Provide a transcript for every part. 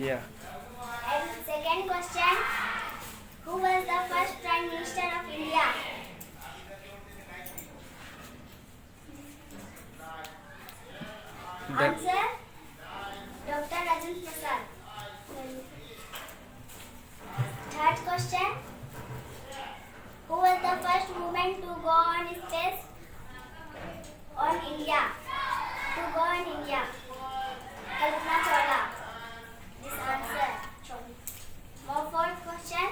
Yeah. And second question, who was the first Prime Minister of India? Answer, Dr. Rajendra Prasad. Third question, who was the first woman to go on space on India? To go on India? Kalpana Chawla. This answer. Fourth question,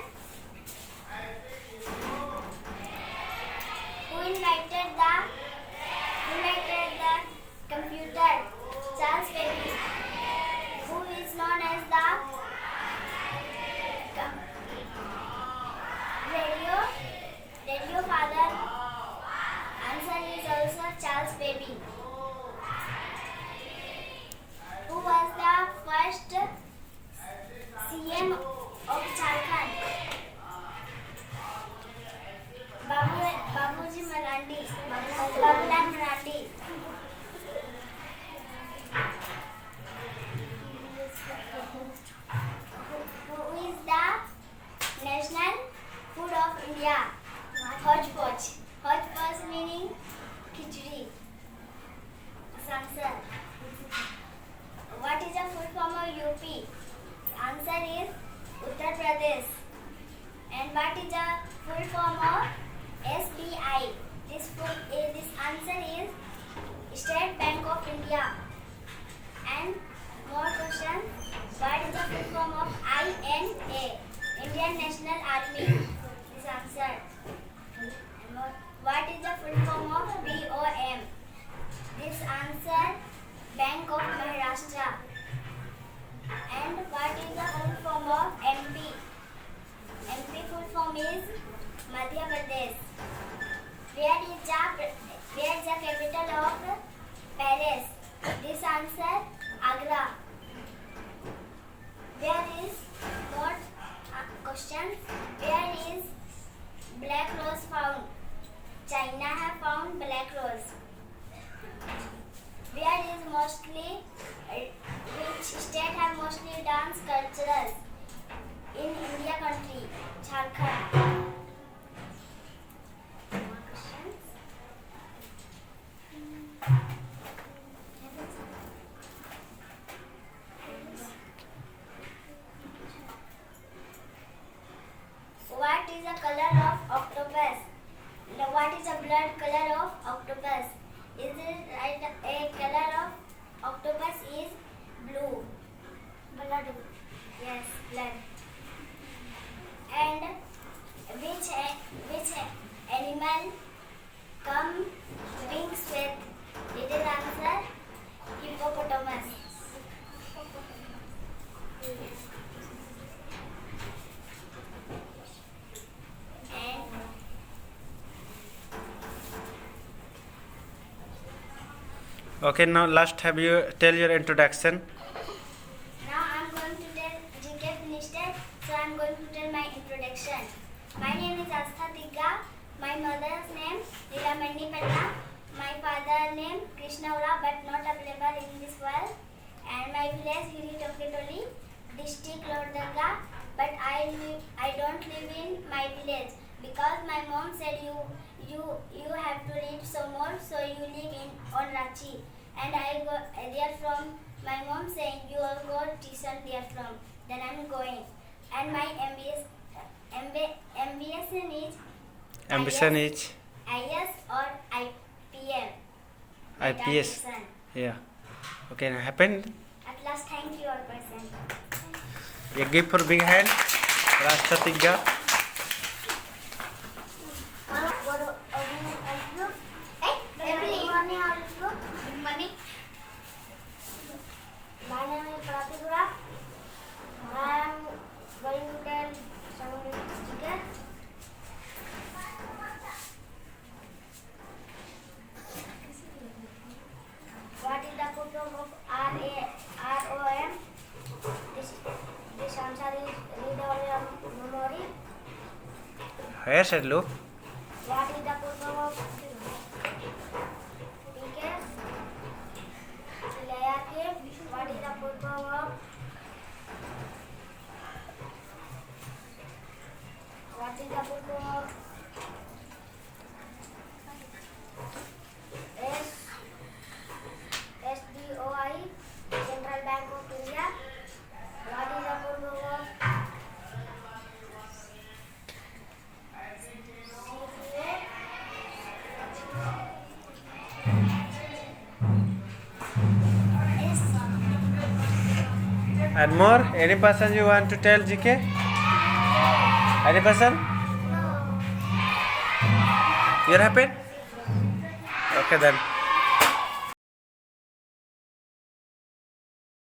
who invented the computer? Charles Babbage. Who is known as the radio father? Answer is also Charles Babbage. Who was the first CM of Jharkhand? Babuji Marandi. Babulal Marandi. Who is the national food of India? Hodgepodge. Hodgepodge meaning khichdi. Answer. What is the full form of UP? Answer is Uttar Pradesh. And what is the full form of SBI? This answer is State Bank of India. And more questions. What is the full form of INA? Indian National Army. This answer. And what is the full form of BOM? This answer, Bank of Maharashtra. And what is the full form of MP? MP full form is Madhya Pradesh. Where is the capital of Paris? This answer, Agra. Where is more questions? Where is black rose found? China have found black rose. Where is which state have mostly dance cultures? In India country, Jharkhand. More questions? What is the color of octopus? What is the blood color of octopus? Is it right? A color of octopus is blue. Blood. Yes, blood. And which animal come wings with? It is answer hippopotamus. And Okay, now last have you tell your introduction. now I'm going to tell GK finished it, so I'm going to tell my introduction. My name is Astha Tigga. My mother's name Nilamani Patna. My father's name Krishna Ora, but not available in this world. And my village Hiritoketoli, district Lordanga. But I don't live in my village because my mom said you have to live somewhere, so you live on Ranchi. And I go there from my mom saying you will go tuition there from. Then I'm going. And my ambition is IS or IPM. IPS. Yeah. Okay, now happen. At last, thank you all person. A gift for big hand. Rasta Tigga. Money. My name is Pratigura. I am going to tell some ticket. What is the full form of ROM? This answer is read only on memory. Where said look? What is the full form of ticket? What is the full form of And more? Any person you want to tell GK? Any person? You're happy? Okay then.